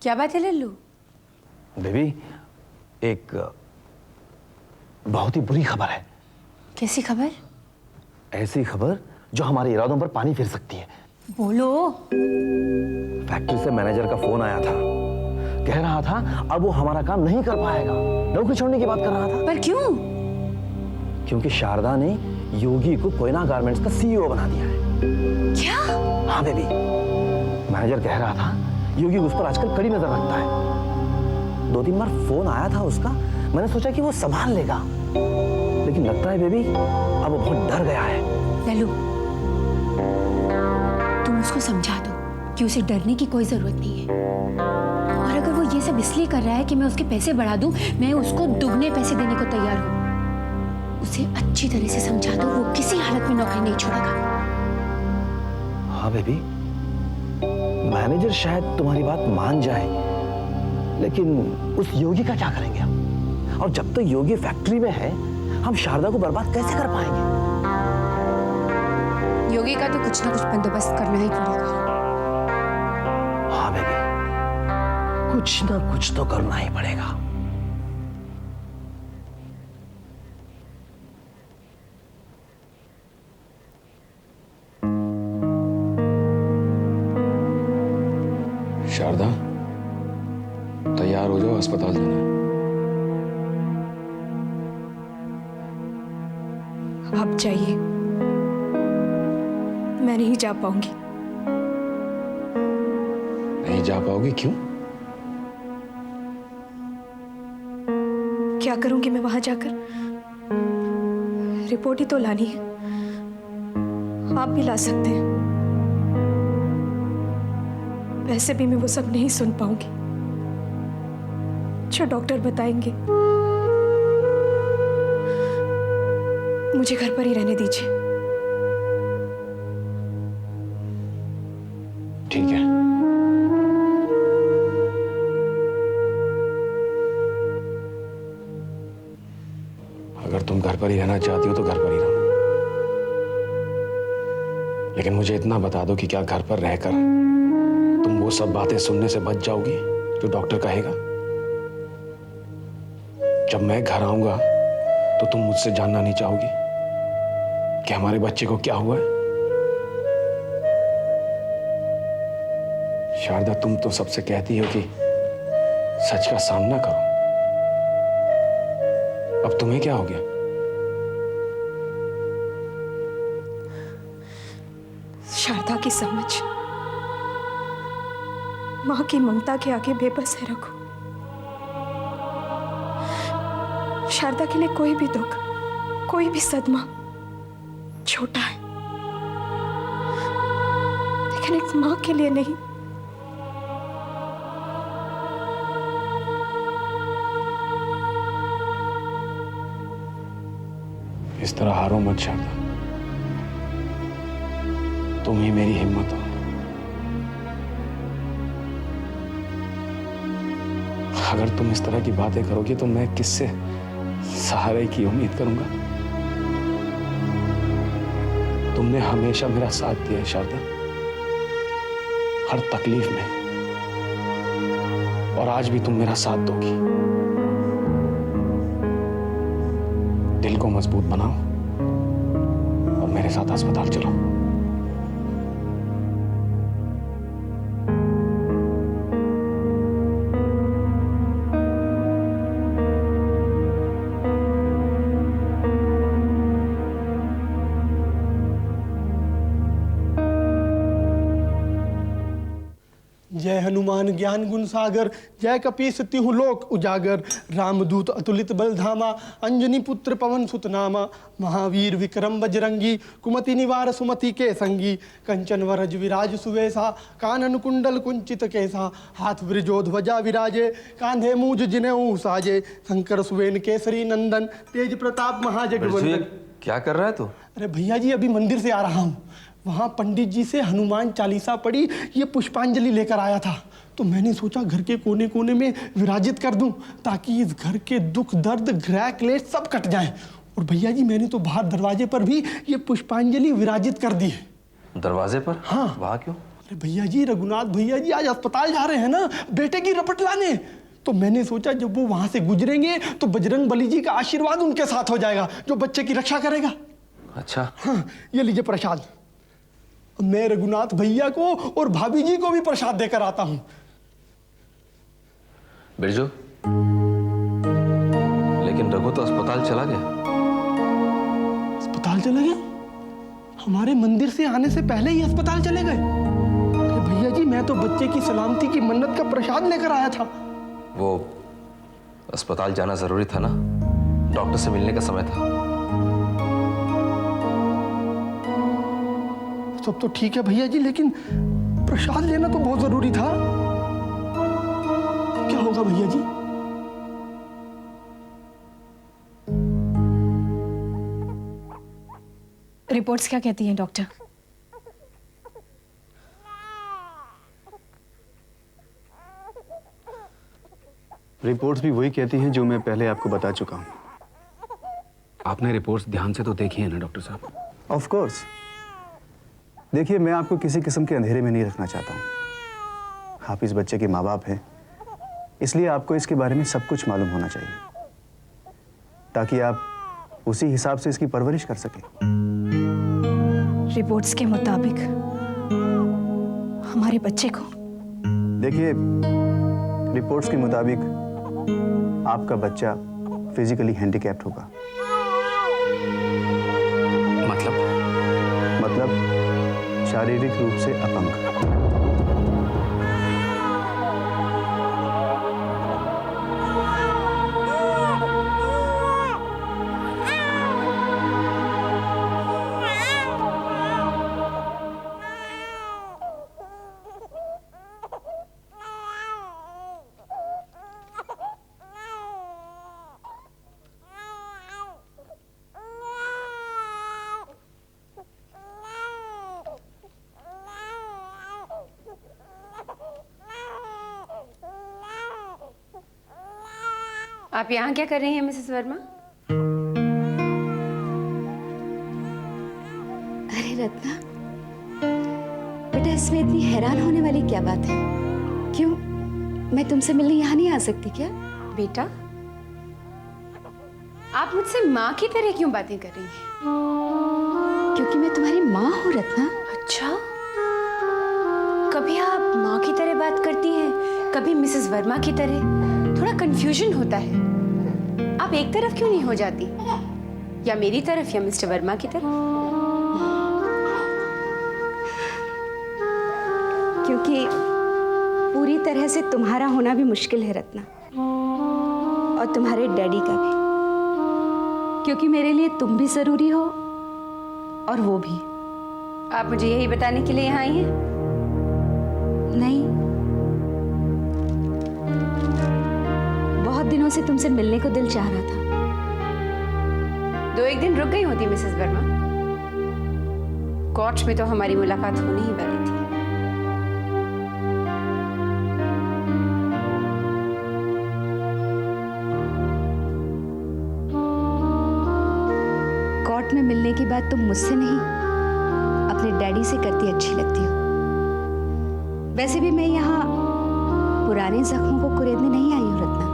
क्या बात है लल्लू? बेबी, एक बहुत ही बुरी खबर है। कैसी खबर? ऐसी खबर जो हमारे इरादों पर पानी फिर सकती है। बोलो। फैक्ट्री से मैनेजर का फोन आया था, कह रहा था अब वो हमारा काम नहीं कर पाएगा, नौकरी छोड़ने की बात कर रहा था। पर क्यों? क्योंकि शारदा ने योगी को कोयना गारमेंट्स का सीईओ बना दिया है। क्या? हाँ बेबी, मैनेजर कह रहा था योगी उस पर आजकल कड़ी नजर रखता है। 2-3 बार फोन आया था उसका, मैंने सोचा कि वो संभाल लेगा, लेकिन लगता है बेबी अब वो बहुत डर गया है। लल्लू, तुम उसको समझा दो कि उसे डरने की कोई जरूरत नहीं है। और अगर वो ये सब इसलिए कर रहा है कि मैं उसके पैसे बढ़ा दूं, मैं उसको दुगने पैसे देने को तैयार हूं। उसे अच्छी तरह से समझा दो, वो किसी हालत में नौकरी नहीं छोड़ेगा। हाँ बेबी, मैनेजर शायद तुम्हारी बात मान जाए, लेकिन उस योगी का क्या करेंगे हम? और जब तक योगी फैक्ट्री में है, हम शारदा को बर्बाद कैसे कर पाएंगे? योगी का तो कुछ ना कुछ बंदोबस्त करना ही पड़ेगा। हाँ बेबी, कुछ ना कुछ तो करना ही पड़ेगा। शारदा, तैयार हो जाओ, अस्पताल जाना है। आप जाइए, मैं नहीं जा पाऊंगी। नहीं जा पाओगी? क्यों? क्या करूंगी मैं वहां जाकर? रिपोर्ट ही तो लानी है। आप भी ला सकते हैं। वैसे भी मैं वो सब नहीं सुन पाऊंगी जो डॉक्टर बताएंगे। मुझे घर पर ही रहने दीजिए। ठीक है। अगर तुम घर पर ही रहना चाहती हो तो घर पर ही रहो, लेकिन मुझे इतना बता दो कि क्या घर पर रहकर तुम वो सब बातें सुनने से बच जाओगी जो डॉक्टर कहेगा? जब मैं घर आऊंगा तो तुम मुझसे जानना नहीं चाहोगी कि हमारे बच्चे को क्या हुआ है? शारदा, तुम तो सबसे कहती हो कि सच का सामना करो। अब तुम्हें क्या हो गया? शारदा की समझ मां की ममता के आगे बेबस है रघु। शारदा के लिए कोई भी दुख, कोई भी सदमा छोटा है, लेकिन एक मां के लिए नहीं। इस तरह हारो मत शारदा, तुम ही मेरी हिम्मत हो। अगर तुम इस तरह की बातें करोगी तो मैं किससे सहारे की उम्मीद करूंगा? तुमने हमेशा मेरा साथ दिया है शारदा, हर तकलीफ में, और आज भी तुम मेरा साथ दोगी। दिल को मजबूत बनाओ और मेरे साथ अस्पताल चलो। जय हनुमान ज्ञान गुण सागर, जय कपीस तिहु लोक उजागर, रामदूत अतुलित बलधामा, अंजनी पुत्र पवन सुत नामा, महावीर विक्रम बजरंगी, कुमति निवार सुमति के संगी, कंचन वरज विराज सुवेशा, कानन कुंडल कुंचित केसा, हाथ ब्रिजोध्वजा विराजे, कांधे मूज जिनेऊ साजे, शंकर सुवेन केसरी नंदन, तेज प्रताप महाजगवंदन। क्या कर रहा है तू? अरे भैया जी, अभी मंदिर से आ रहा हूँ। वहाँ पंडित जी से हनुमान चालीसा पढ़ी, ये पुष्पांजलि लेकर आया था, तो मैंने सोचा घर के कोने कोने में विराजित कर दूं, ताकि इस घर के दुख दर्द ग्रह क्लेश सब कट जाएं। और भैया जी, मैंने तो बाहर दरवाजे पर भी ये पुष्पांजलि विराजित कर दी है। दरवाजे पर? हाँ। वहाँ क्यों? अरे भैया जी, रघुनाथ भैया जी आज अस्पताल जा रहे हैं ना बेटे की रपट लाने, तो मैंने सोचा जब वो वहां से गुजरेंगे तो बजरंग बली जी का आशीर्वाद उनके साथ हो जाएगा जो बच्चे की रक्षा करेगा। अच्छा, हाँ, ये लीजिए प्रसाद। मैं रघुनाथ भैया को और भाभी जी को भी प्रसाद देकर आता हूं। बिरजू, लेकिन रघु तो अस्पताल चला गया। अस्पताल चला गया? हमारे मंदिर से आने से पहले ही अस्पताल चले गए? अरे भैया जी, मैं तो बच्चे की सलामती की मन्नत का प्रसाद लेकर आया था। वो अस्पताल जाना जरूरी था ना, डॉक्टर से मिलने का समय था। सब तो ठीक है भैया जी, लेकिन प्रसाद लेना तो बहुत जरूरी था। क्या होगा भैया जी? रिपोर्ट्स क्या कहती हैं डॉक्टर? रिपोर्ट्स भी वही कहती हैं जो मैं पहले आपको बता चुका हूं। आपने रिपोर्ट्स ध्यान से तो देखी है ना डॉक्टर साहब? Of course. देखिए, मैं आपको किसी किस्म के अंधेरे में नहीं रखना चाहता हूं। आप इस बच्चे के माँ बाप हैं, इसलिए आपको इसके बारे में सब कुछ मालूम होना चाहिए ताकि आप उसी हिसाब से इसकी परवरिश कर सकें। रिपोर्ट्स के मुताबिक हमारे बच्चे को? देखिए, रिपोर्ट्स के मुताबिक आपका बच्चा फिजिकली हैंडीकैप्ड होगा। मतलब शारीरिक रूप से अपंग। आप यहाँ क्या कर रही हैं मिसेस वर्मा? अरे रत्ना, बेटा इसमें इतनी हैरान होने वाली क्या बात है? क्यों, मैं तुमसे मिलने यहाँ नहीं आ सकती क्या? बेटा, आप मुझसे माँ की तरह क्यों बातें कर रही हैं? क्योंकि मैं तुम्हारी माँ हूँ रत्ना। अच्छा, कभी आप माँ की तरह बात करती हैं, कभी मिसेस वर्मा की तरह। थोड़ा कंफ्यूजन होता है। आप एक तरफ क्यों नहीं हो जाती? या मेरी तरफ या मिस्टर वर्मा की तरफ? क्योंकि पूरी तरह से तुम्हारा होना भी मुश्किल है रत्ना, और तुम्हारे डैडी का भी, क्योंकि मेरे लिए तुम भी जरूरी हो और वो भी। आप मुझे यही बताने के लिए यहाँ आई हैं? नहीं, बहुत दिनों से तुमसे मिलने को दिल चाह रहा था। 2-1 दिन रुक गई होती मिसेस वर्मा। कोर्ट में तो हमारी मुलाकात होने ही वाली थी। कोर्ट में मिलने की बात तुम मुझसे नहीं, अपने डैडी से करती अच्छी लगती हो। वैसे भी मैं यहाँ पुराने जख्मों को कुरेदने नहीं आई हूँ रत्ना,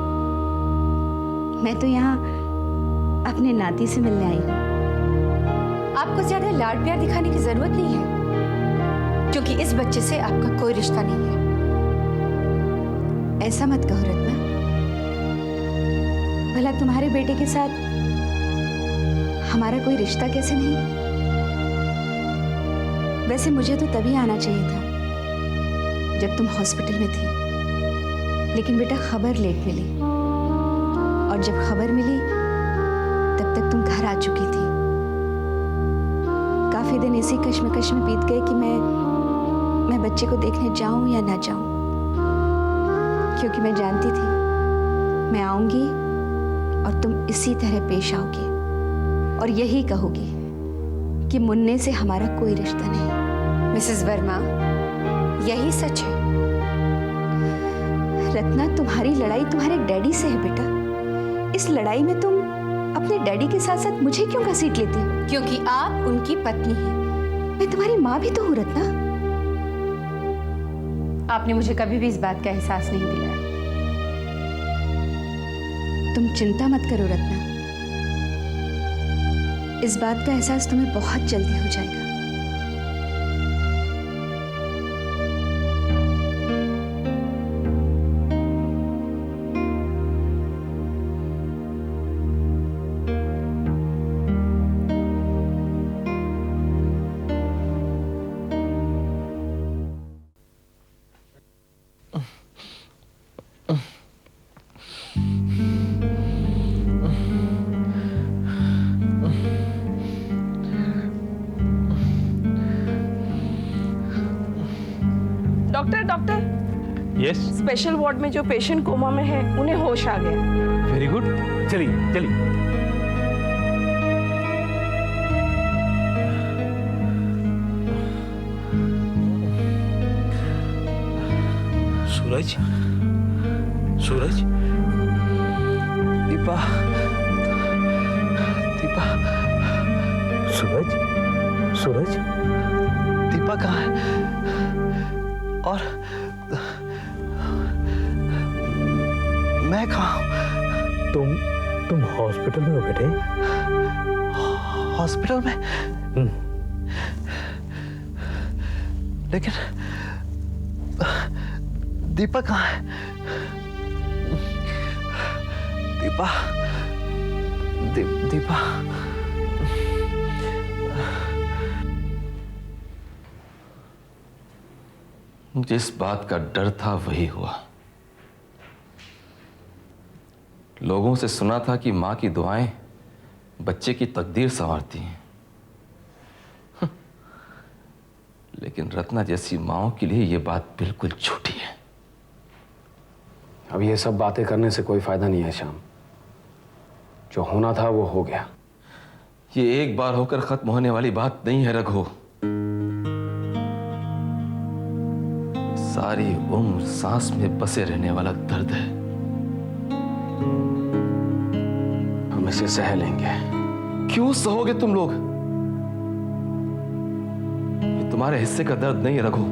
मैं तो यहाँ अपने नाती से मिलने आई हूँ। आपको ज्यादा लाड प्यार दिखाने की जरूरत नहीं है, क्योंकि इस बच्चे से आपका कोई रिश्ता नहीं है। ऐसा मत कहो रत्ना, भला तुम्हारे बेटे के साथ हमारा कोई रिश्ता कैसे नहीं? वैसे मुझे तो तभी आना चाहिए था जब तुम हॉस्पिटल में थी, लेकिन बेटा खबर लेट मिली, और जब खबर मिली तब तक तुम घर आ चुकी थी। काफी दिन इसी कश्मकश में बीत गए कि मैं बच्चे को देखने जाऊं या ना जाऊं, क्योंकि मैं जानती थी मैं आऊंगी और तुम इसी तरह पेश आओगी और यही कहोगी कि मुन्ने से हमारा कोई रिश्ता नहीं। मिसेस वर्मा, यही सच है। रत्ना, तुम्हारी लड़ाई तुम्हारे डैडी से है बेटा। इस लड़ाई में तुम अपने डैडी के साथ साथ मुझे क्यों घसीट लेती हो? क्योंकि आप उनकी पत्नी हैं। मैं तुम्हारी माँ भी तो हूँ रत्ना। आपने मुझे कभी भी इस बात का एहसास नहीं दिलाया। तुम चिंता मत करो रत्ना, इस बात का एहसास तुम्हें बहुत जल्दी हो जाएगा। Doctor doctor, yes, special ward में जो पेशेंट कोमा में है उन्हें होश आ गया। Very good. चलिए चलिए। सूरज, सूरज, दीपा, दीपा, सूरज, सूरज, दीपा कहाँ है? और मैं कहाँ हूँ? तुम हॉस्पिटल में हो बेटे? हॉस्पिटल में? लेकिन दीपा कहाँ है? दीपा, दीपा। जिस बात का डर था वही हुआ। लोगों से सुना था कि मां की दुआएं बच्चे की तकदीर संवारती हैं, लेकिन रत्ना जैसी माओं के लिए यह बात बिल्कुल झूठी है। अब ये सब बातें करने से कोई फायदा नहीं है श्याम। जो होना था वो हो गया। ये एक बार होकर खत्म होने वाली बात नहीं है रघु। सारी उम्र सांस में बसे रहने वाला दर्द है। हम इसे सह लेंगे। क्यों सहोगे तुम लोग? ये तुम्हारे हिस्से का दर्द नहीं है रघु,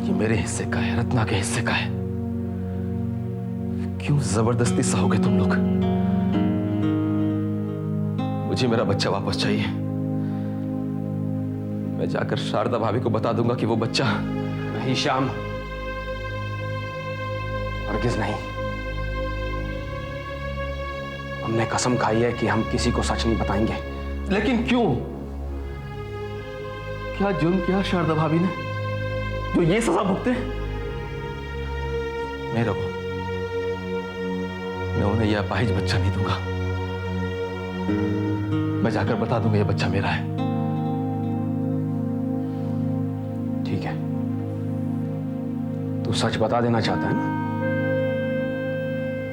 ये मेरे हिस्से का है, रत्ना के हिस्से का है। क्यों जबरदस्ती सहोगे तुम लोग? मुझे मेरा बच्चा वापस चाहिए। मैं जाकर शारदा भाभी को बता दूंगा कि वो बच्चा। नहीं श्याम, हरगिज़ नहीं। हमने कसम खाई है कि हम किसी को सच नहीं बताएंगे। लेकिन क्यों? क्या जुर्म किया शारदा भाभी ने जो ये सजा भुगते? नहीं रघु, मैं उन्हें यह अपाहिज बच्चा नहीं दूंगा। मैं जाकर बता दूंगा ये बच्चा मेरा है। ठीक है, तू सच बता देना चाहता है ना?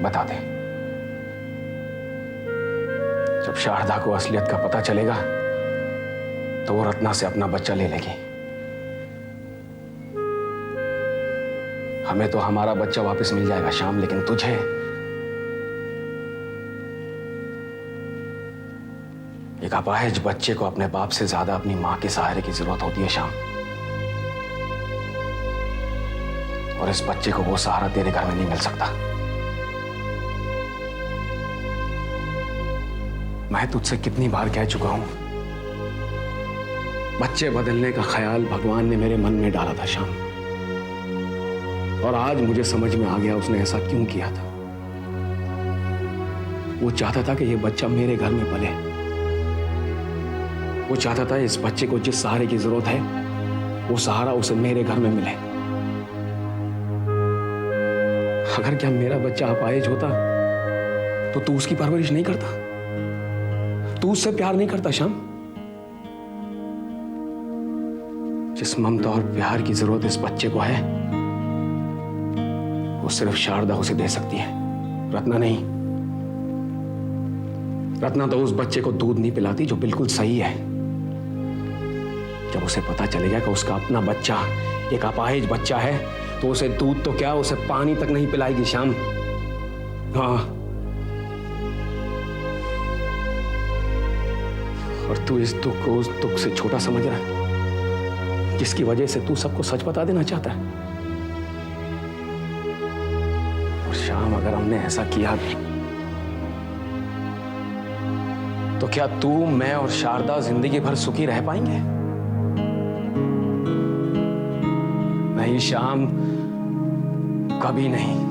बता दे। जब शारदा को असलियत का पता चलेगा तो वो रत्ना से अपना बच्चा ले लेगी। हमें तो हमारा बच्चा वापस मिल जाएगा श्याम, लेकिन तुझे एक अपाहिज बच्चे को अपने बाप से ज्यादा अपनी मां के सहारे की जरूरत होती है श्याम। और इस बच्चे को वो सहारा तेरे घर में नहीं मिल सकता। मैं तुझसे कितनी बार कह चुका हूं, बच्चे बदलने का ख्याल भगवान ने मेरे मन में डाला था श्याम, और आज मुझे समझ में आ गया उसने ऐसा क्यों किया था। वो चाहता था कि ये बच्चा मेरे घर में पले। वो चाहता था इस बच्चे को जिस सहारे की जरूरत है वो सहारा उसे मेरे घर में मिले। अगर क्या मेरा बच्चा अपाहिज होता तो तू उसकी परवरिश नहीं करता? तू उससे प्यार नहीं करता श्याम? जिस ममता और प्यार की जरूरत इस बच्चे को है वो सिर्फ शारदा उसे दे सकती है, रत्ना नहीं। रत्ना तो उस बच्चे को दूध नहीं पिलाती, जो बिल्कुल सही है। जब उसे पता चलेगा कि उसका अपना बच्चा एक अपाहिज बच्चा है तो उसे दूध तो क्या, उसे पानी तक नहीं पिलाएगी श्याम। हाँ, और तू इस दुख को उस दुख से छोटा समझ रहा है? जिसकी वजह से तू सबको सच बता देना चाहता है। और शाम, अगर हमने ऐसा किया भी तो क्या तू, मैं और शारदा जिंदगी भर सुखी रह पाएंगे? नहीं शाम, कभी नहीं।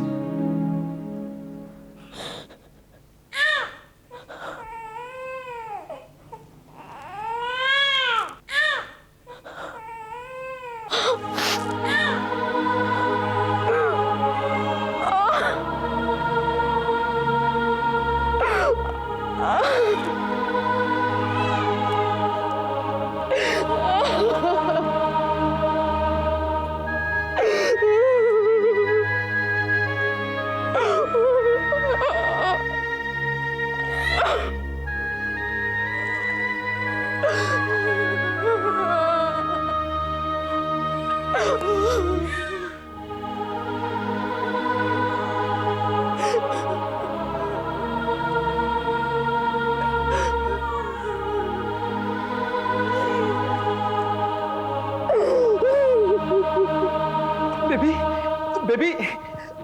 बेबी,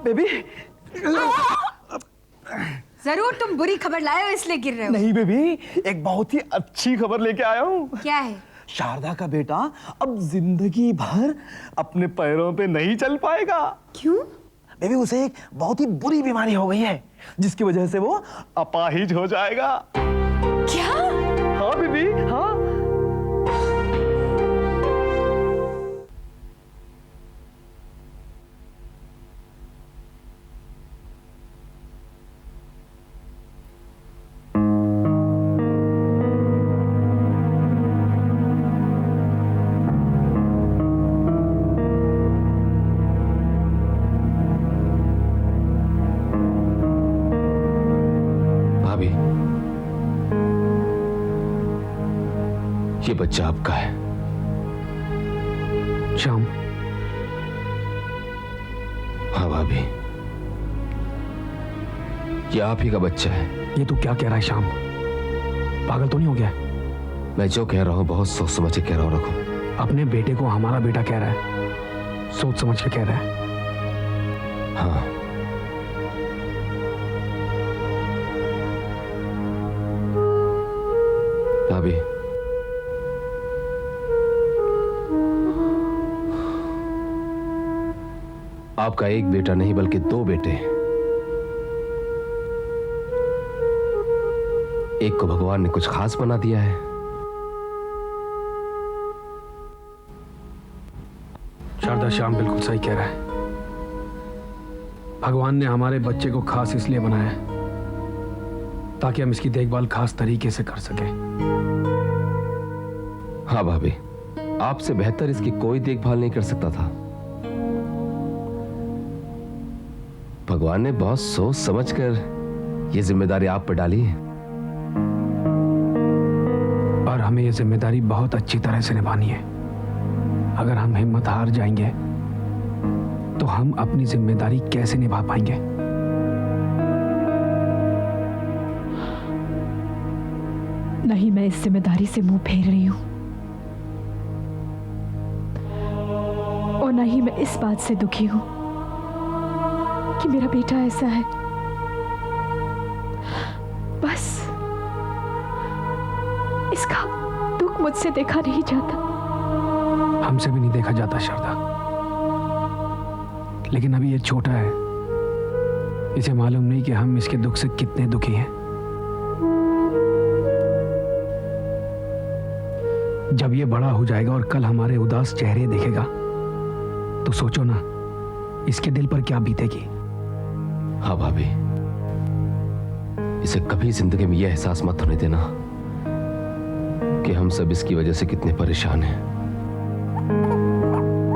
बेबी, जरूर तुम बुरी खबर लाए हो इसलिए गिर रहे हो। नहीं बेबी, एक बहुत ही अच्छी खबर लेके आया हूँ। क्या है? शारदा का बेटा अब जिंदगी भर अपने पैरों पे नहीं चल पाएगा। क्यों? बेबी, उसे एक बहुत ही बुरी बीमारी हो गई है जिसकी वजह से वो अपाहिज हो जाएगा। क्या? हाँ बेबी, हाँ। ये बच्चा आपका है। श्याम। हाँ भाभी, ये आप ही का बच्चा है। ये तू क्या कह रहा है श्याम? पागल तो नहीं हो गया? मैं जो कह रहा हूं बहुत सोच समझ के कह रहा हूं। रखो, अपने बेटे को हमारा बेटा कह रहा है, सोच समझ के कह रहा है। हाँ, भाभी, आपका एक बेटा नहीं बल्कि दो बेटे हैं। एक को भगवान ने कुछ खास बना दिया है। शारदा, श्याम बिल्कुल सही कह रहा है। भगवान ने हमारे बच्चे को खास इसलिए बनाया है ताकि हम इसकी देखभाल खास तरीके से कर सकें। हाँ भाभी, आपसे बेहतर इसकी कोई देखभाल नहीं कर सकता था। भगवान ने बहुत सोच समझकर ये जिम्मेदारी आप पर डाली है और हमें ये जिम्मेदारी बहुत अच्छी तरह से निभानी है। अगर हम हिम्मत हार जाएंगे तो हम अपनी जिम्मेदारी कैसे निभा पाएंगे? नहीं, मैं इस जिम्मेदारी से मुंह फेर रही हूं और नहीं मैं इस बात से दुखी हूं कि मेरा बेटा ऐसा है। बस इसका दुख मुझसे देखा नहीं जाता। हमसे भी नहीं देखा जाता शारदा, लेकिन अभी ये छोटा है, इसे मालूम नहीं कि हम इसके दुख से कितने दुखी हैं। जब ये बड़ा हो जाएगा और कल हमारे उदास चेहरे देखेगा तो सोचो ना इसके दिल पर क्या बीतेगी। हाँ भाभी, इसे कभी जिंदगी में यह एहसास मत होने देना कि हम सब इसकी वजह से कितने परेशान हैं।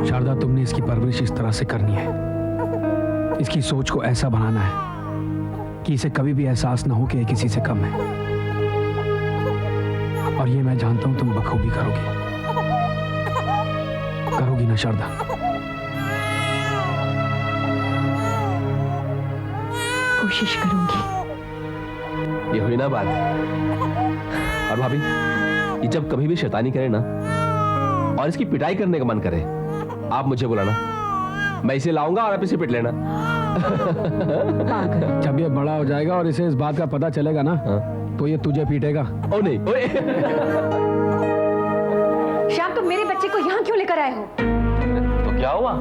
शारदा, तुमने इसकी परवरिश इस तरह से करनी है, इसकी सोच को ऐसा बनाना है कि इसे कभी भी एहसास ना हो कि ये किसी से कम है। और ये मैं जानता हूं तुम बखूबी करोगी ना शारदा? कोशिश करूंगी। ये हुई ना बात। और भाभी, ये जब कभी भी शैतानी करे ना और इसकी पिटाई करने का मन करे, आप मुझे बुलाना, मैं इसे लाऊंगा और आप इसे पिट लेना। जब ये बड़ा हो जाएगा और इसे इस बात का पता चलेगा ना, तो ये तुझे पीटेगा। ओ नहीं, ओए। श्याम, तुम मेरे बच्चे को यहाँ क्यों लेकर आए हो? तो क्या हुआ?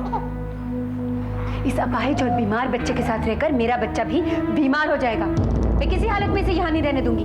इस अपाहिज और बीमार बच्चे के साथ रहकर मेरा बच्चा भी बीमार हो जाएगा। मैं किसी हालत में इसे यहाँ नहीं रहने दूंगी।